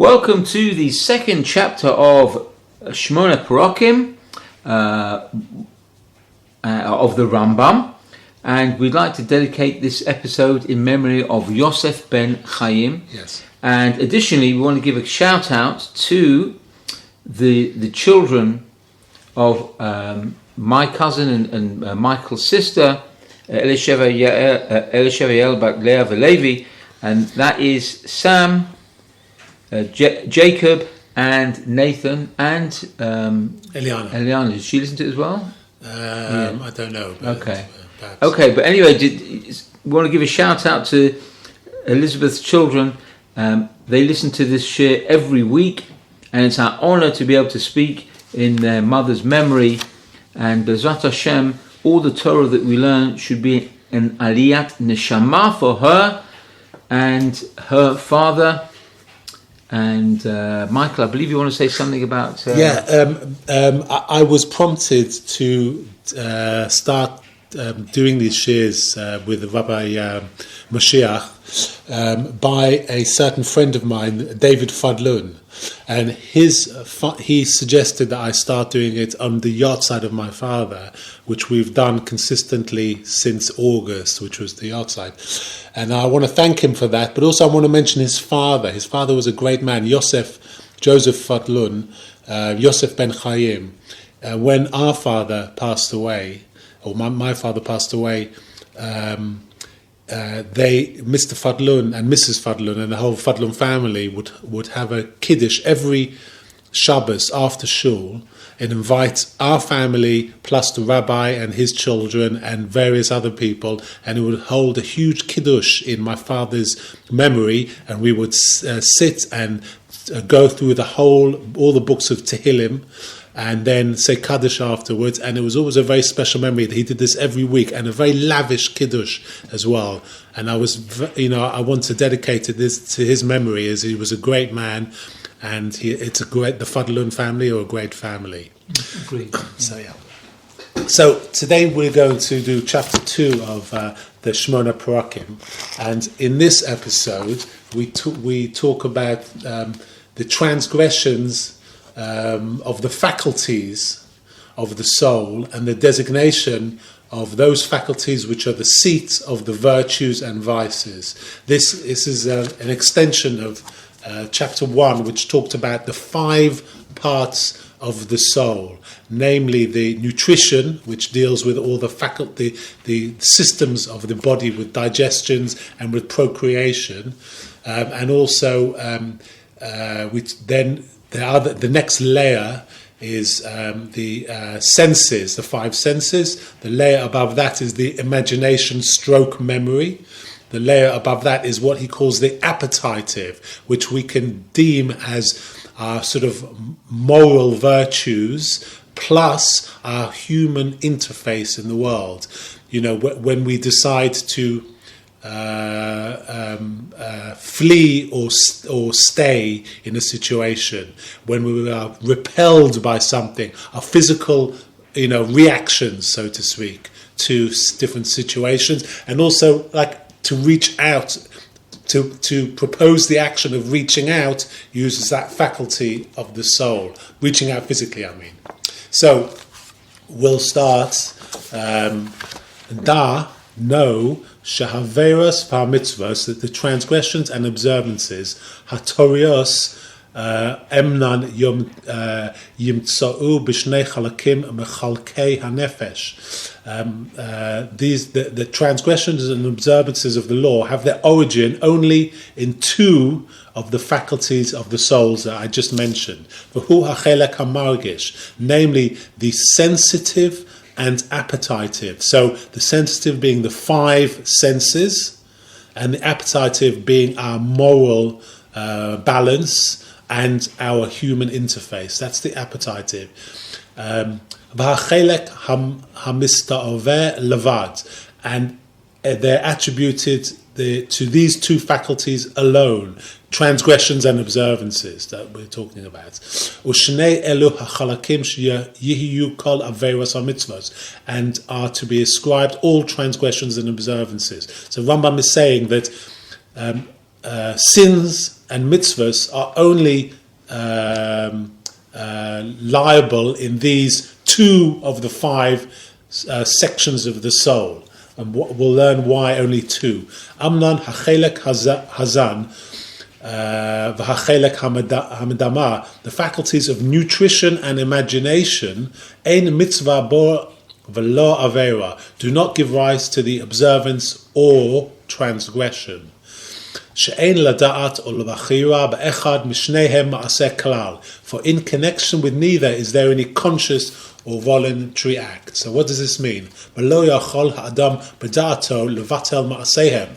Welcome to the second chapter of Shemonah Perakim of the Rambam, and we'd like to dedicate this episode in memory of Yosef ben Chaim. Yes. And additionally, we want to give a shout out to the children of my cousin and Michael's sister, Elisheva Yael Bat Leah Velevi, and that is Sam, Jacob and Nathan and Eliana. Did she listen to it as well? I don't know. Okay. But anyway, we want to give a shout out to Elizabeth's children. They listen to this shir every week, and it's our honor to be able to speak in their mother's memory. And B'ezrat Hashem, all the Torah that we learn should be an aliyat neshama for her and her father. And Michael, I believe you want to say something about... I was prompted to start doing these shirs with Rabbi Moshiach by a certain friend of mine, David Fadlun. And he suggested that I start doing it on the yahrzeit of my father, which we've done consistently since August, which was the yahrzeit. And I want to thank him for that, but also I want to mention his father. His father was a great man, Joseph Fadlun, Yosef ben Chaim. When our father passed away, or my father passed away, Mr. Fadlun and Mrs. Fadlun and the whole Fadlun family would have a kiddush every Shabbos after shul and invite our family plus the rabbi and his children and various other people, and it would hold a huge kiddush in my father's memory, and we would sit and go through all the books of Tehillim, and then say Kaddish afterwards. And it was always a very special memory that he did this every week, and a very lavish Kiddush as well. And I want to dedicate this to his memory, as he was a great man, and the Fadlun family are a great family. Agreed. So today we're going to do chapter 2 of the Shemonah Perakim, and in this episode we talk about the transgressions of the faculties of the soul and the designation of those faculties which are the seats of the virtues and vices. This is an extension of chapter 1, which talked about the 5 parts of the soul, namely the nutrition, which deals with all the systems of the body with digestions and with procreation, and also the next layer is the senses, the 5 senses. The layer above that is the imagination stroke memory. The layer above that is what he calls the appetitive, which we can deem as our sort of moral virtues plus our human interface in the world. You know, when we decide to flee or stay in a situation, when we are repelled by something, our physical, reactions, so to speak, to different situations, and also like to reach out, to propose the action of reaching out uses that faculty of the soul, reaching out physically, I mean. So we'll start. Shahaveras v'hamitzvos, that the transgressions and observances, hatorios emnan yimtzau b'shnei chalakim mechalkei hanefesh. The transgressions and observances of the law have their origin only in 2 of the faculties of the souls that I just mentioned. V'hu hachelek hamargish, namely the sensitive and appetitive. So the sensitive being the 5 senses, and the appetitive being our moral balance and our human interface. That's the appetitive. And they're attributed to these 2 faculties alone, transgressions and observances that we're talking about. And are to be ascribed all transgressions and observances. So Rambam is saying that sins and mitzvahs are only liable in these 2 of the 5 sections of the soul. And we'll learn why only 2. Amnan hachelek hazan v'hachelek hamadama, the faculties of nutrition and imagination, ein mitzvah bo v'lo avera, do not give rise to the observance or transgression. She'ein lada'at or l'bachira b'echad mishnehem ma'aseh klal, for in connection with neither is there any conscious or voluntary act. So what does this mean? V'lo yachol ha'adam b'da'ato levatel ma'asehem.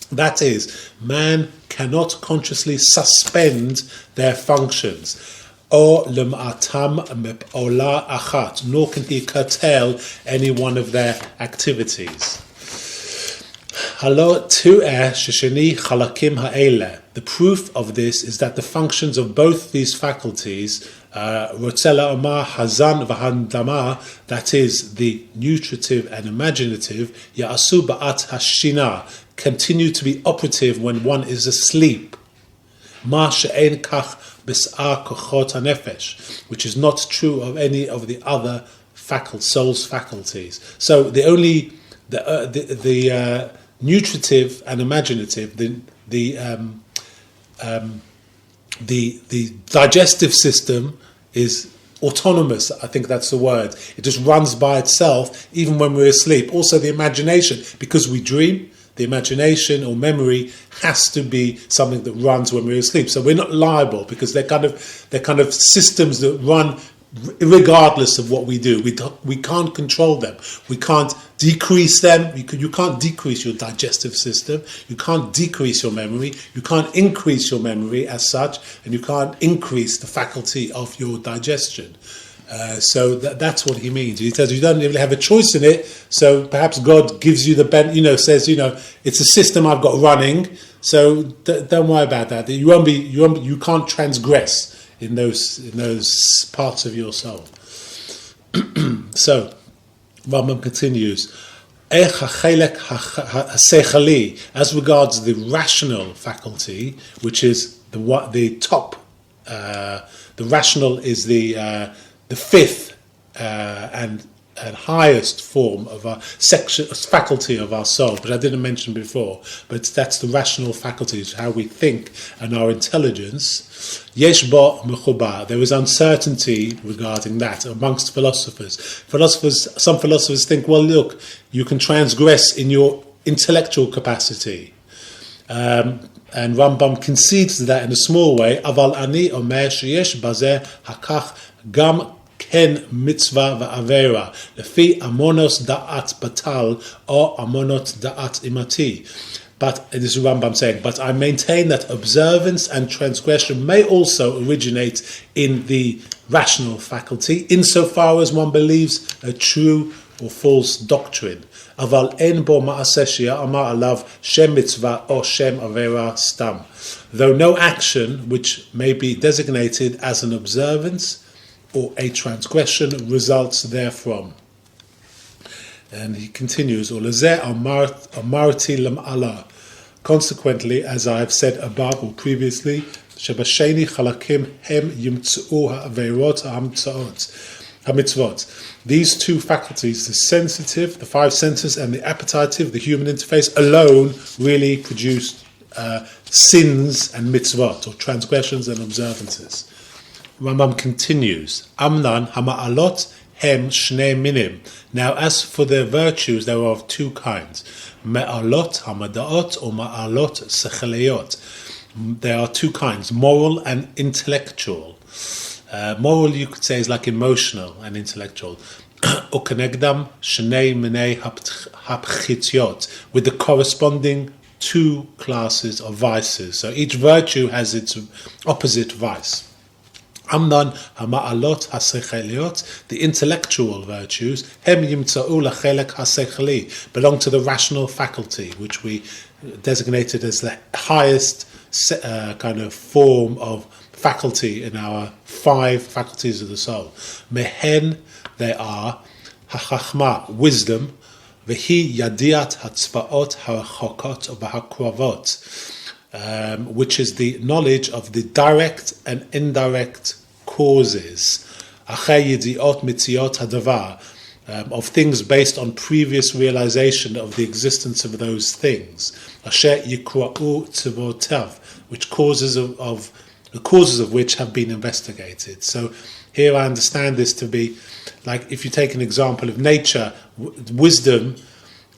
That is, man cannot consciously suspend their functions. Or lem'atam mep'ola achat, nor can he curtail any one of their activities. Halo tu'eh shesheni chalakim ha'ele. The proof of this is that the functions of both these faculties, rotzela omar hazan v'handama, that is, the nutritive and imaginative, ya'asu ba'at hashina, continue to be operative when one is asleep. Ma she'en kach b's'ar kochot hanefesh, which is not true of any of the other soul's faculties. So the only the nutritive and imaginative, the digestive system is autonomous. I think that's the word. It just runs by itself even when we're asleep. Also the imagination, because we dream, the imagination or memory has to be something that runs when we're asleep. So we're not liable, because they're kind of systems that run regardless of what we do. We can't control them. We can't decrease them. You can't decrease your digestive system. You can't decrease your memory. You can't increase your memory as such, and you can't increase the faculty of your digestion. So that's what he means. He says you don't really have a choice in it. So perhaps God gives you says it's a system I've got running. So don't worry about that. You can't transgress in those parts of your soul. So Rambam continues. As regards the rational faculty, which is the top, the rational is the fifth and highest form of our faculty of our soul, which I didn't mention before, but that's the rational faculties, how we think and our intelligence. Yesh bo mechuba, there is uncertainty regarding that amongst philosophers. Some philosophers think, well, look, you can transgress in your intellectual capacity. And Rambam concedes that in a small way. Aval ani omer sheyesh bazeh hakach gam ken mitzvah va'avera lefi amonos da'at batal or amonot da'at imati. But this is Rambam saying, but I maintain that observance and transgression may also originate in the rational faculty, insofar as one believes a true or false doctrine. Aval en bo ma'aseh she'amar alav shem mitzvah or shem avera stam. Though no action which may be designated as an observance or a transgression results therefrom. And he continues, consequently, as I have said above or previously, these two faculties, the sensitive, the 5 senses, and the appetitive, the human interface, alone really produce sins and mitzvot, or transgressions and observances. Rambam continues, Amnan hama'alot hem shnei minim. Now, as for their virtues, there are of 2 kinds. Me'alot hamadaot or ma'alot secheleyot. There are 2 kinds, moral and intellectual. Moral, you could say, is like emotional and intellectual. Ukenegdam shnei minei hapchitiot, with the corresponding 2 classes of vices. So each virtue has its opposite vice. Amnan hama'alot hasecheliot, the intellectual virtues, hem yimtza'u lachelek hasecheli, belong to the rational faculty, which we designated as the highest kind of form of faculty in our 5 faculties of the soul. Mehen, they are hachachma, wisdom, v'hi yadiat hatzvaot ha'achokot v'hakravot. which is the knowledge of the direct and indirect causes, of things based on previous realization of the existence of those things, which the causes of which have been investigated. So here I understand this to be like, if you take an example of nature, wisdom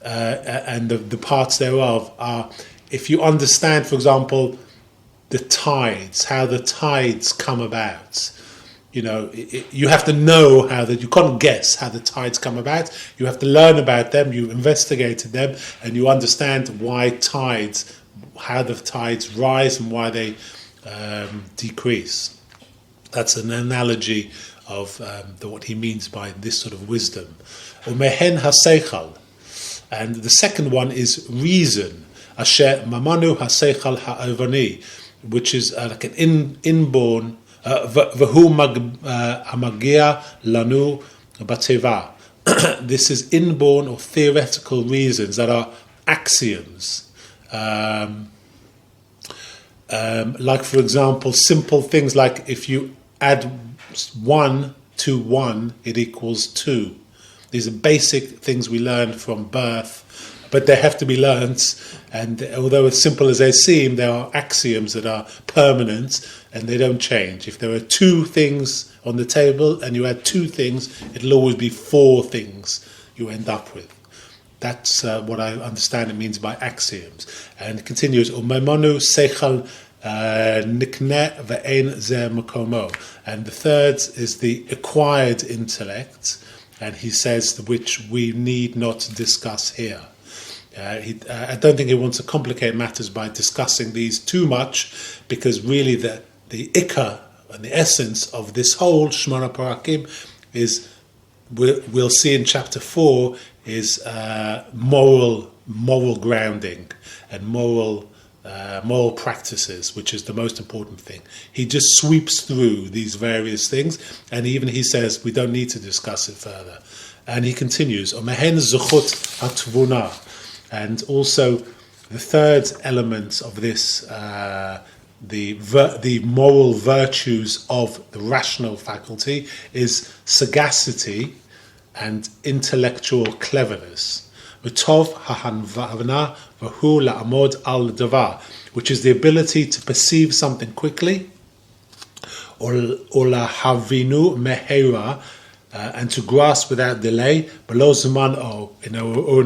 and the parts thereof are, if you understand, for example, the tides, how the tides come about. You have to know you can't guess how the tides come about. You have to learn about them, you investigated them, and you understand how the tides rise and why they decrease. That's an analogy of what he means by this sort of wisdom. Umehen haseichal. And the second one is reason. Asher mamanu haseichal ha'avani, which is like an inborn, v'hu hamagia lanu bateva. This is inborn or theoretical reasons that are axioms. Like, for example, simple things like if you add 1 to 1, it equals 2. These are basic things we learn from birth, but they have to be learnt, and although as simple as they seem, there are axioms that are permanent and they don't change. If there are 2 things on the table and you add 2 things, it'll always be 4 things you end up with. That's what I understand it means by axioms. And it continues, Umaimonu seichal nikne ve'en ze makomo. And the third is the acquired intellect, and he says, which we need not discuss here. I don't think he wants to complicate matters by discussing these too much, because really the ikar and the essence of this whole Shemonah Perakim is, we'll see in chapter 4, is moral grounding and moral practices, which is the most important thing. He just sweeps through these various things, and even he says we don't need to discuss it further. And he continues, Omehen zuchut hatvuna. And also the third element of this, the moral virtues of the rational faculty, is sagacity and intellectual cleverness. V'tov ha'hanvana v'hu la'amod al davar, which is the ability to perceive something quickly, or lahavinu mehera, and to grasp without delay, below zman or in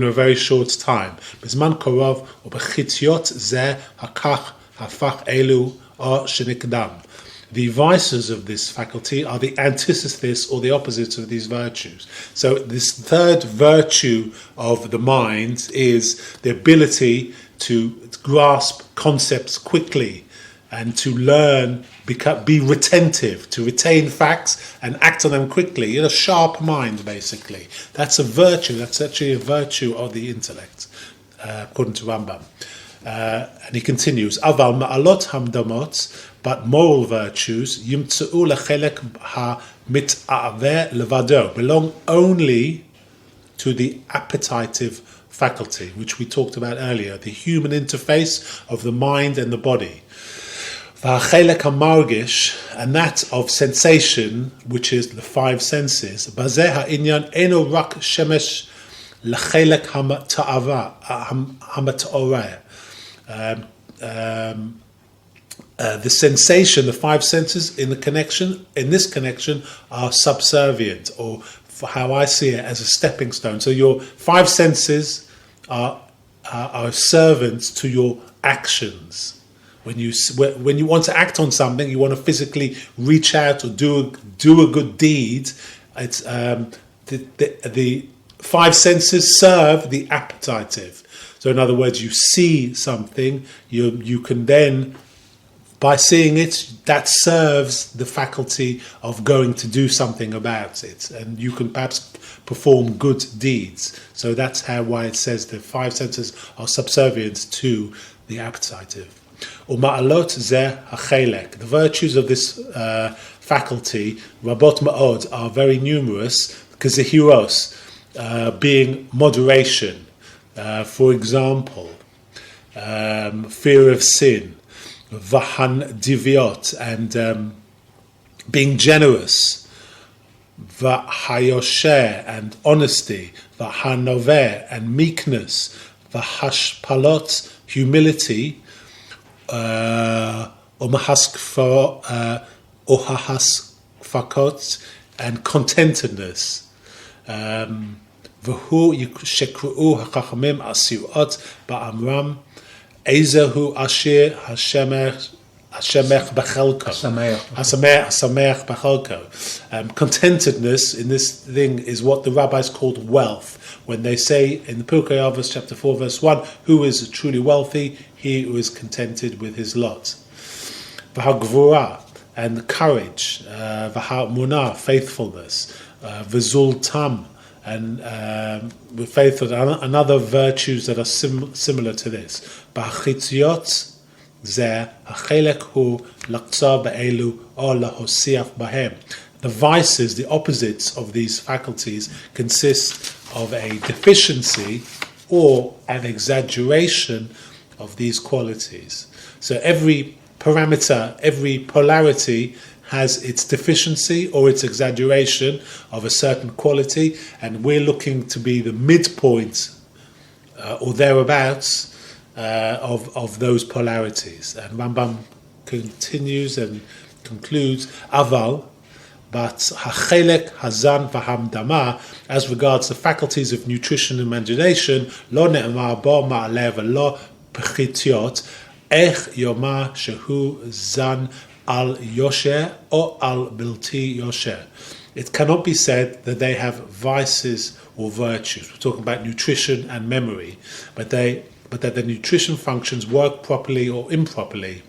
a very short time. B'zman korov or b'chitziot zeh hakach hafach elu or shenikdam. The vices of this faculty are the antithesis or the opposites of these virtues. So this third virtue of the mind is the ability to grasp concepts quickly and to learn, be retentive, to retain facts and act on them quickly. A sharp mind, basically. That's a virtue. That's actually a virtue of the intellect, according to Rambam. And he continues, Aval ma'alot hamdamot, but moral virtues, yimtsu'u lechelek ha-mit'aveh levado, belong only to the appetitive faculty, which we talked about earlier, the human interface of the mind and the body. V'hachelek ha-margish, and that of sensation, which is the 5 senses, bazeh ha'inyan eno rak shemesh lechelek ha-mata'oreh. The sensation, the 5 senses in this connection are subservient, or for how I see it, as a stepping stone. So your 5 senses are servants to your actions. When you want to act on something, you want to physically reach out or do a good deed. It's the 5 senses serve the appetitive. So in other words, you see something, you can then, by seeing it, that serves the faculty of going to do something about it, and you can perhaps perform good deeds. So that's why it says the 5 senses are subservient to the appetitive. Uma'alot zeh hachelek. The virtues of this faculty, rabot ma'od, are very numerous, because the heroes, being moderation, for example, fear of sin, Vahan diviot, and being generous. V'hayosher, and honesty. V'hanoveh, and meekness. V'hashpalot, humility. Ohahaskfakot, and contentedness. V'hu shekru'u hachachamim asiuot ba'amram. Ezehu ashir hashemech bechelko. Hasameach bechelko. Contentedness in this thing is what the rabbis called wealth. When they say in the Pirkei Avot chapter 4 verse 1, who is truly wealthy? He who is contented with his lot. V'hagvura, and courage. V'ha'munah, faithfulness. V'zul tam, and with faithfulness, and other virtues that are similar to this. B'hachitziot zeh hachelek hu laqtza be'elu or lahosiach bahem. The vices, the opposites of these faculties, consist of a deficiency or an exaggeration of these qualities. So every parameter, every polarity has its deficiency or its exaggeration of a certain quality, and we're looking to be the midpoint or thereabouts of those polarities. And Rambam continues and concludes, Aval, but hachelek hazan v'hamdama, as regards the faculties of nutrition and imagination, lo ne'emar bo ma'aleh v'lo pechitiot, ech yoma shehu zan al yosher or al bilti yosher. It cannot be said that they have vices or virtues. We're talking about nutrition and memory, but that the nutrition functions work properly or improperly.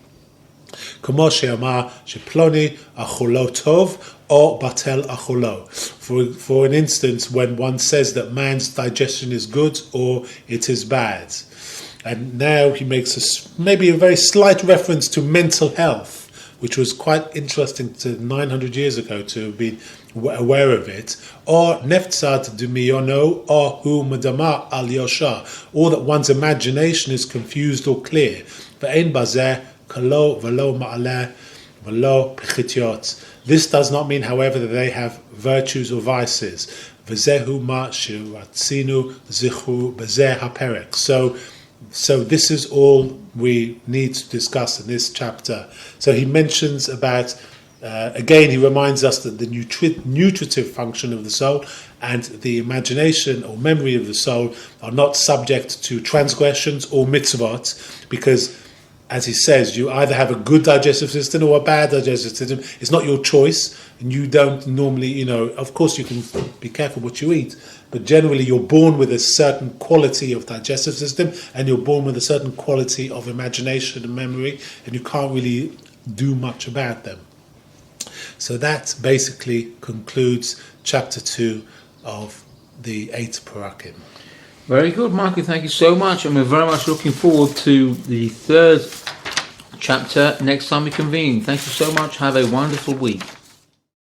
Kamo she'amar sheploni achulo tov or batel achulo. For an instance, when one says that man's digestion is good or it is bad. And now he makes maybe a very slight reference to mental health, which was quite interesting to 900 years ago to be aware of it. Or neftzad dumiyono or hu madama al yosha, or that one's imagination is confused or clear. Ve'en bazeh kalo velo ma'aleh velo pechitiot. This does not mean, however, that they have virtues or vices. V'zehu ma shiratzinu zichu b'zeh haperek. So this is all we need to discuss in this chapter. So he mentions about, again, he reminds us that the nutritive function of the soul and the imagination or memory of the soul are not subject to transgressions or mitzvot, because, as he says, you either have a good digestive system or a bad digestive system. It's not your choice, and you don't normally, of course you can be careful what you eat, but generally you're born with a certain quality of digestive system, and you're born with a certain quality of imagination and memory, and you can't really do much about them. So that basically concludes chapter 2 of the 8 Perakim. Very good, Michael, thank you so much, and we're very much looking forward to the 3rd chapter next time we convene. Thank you so much, have a wonderful week.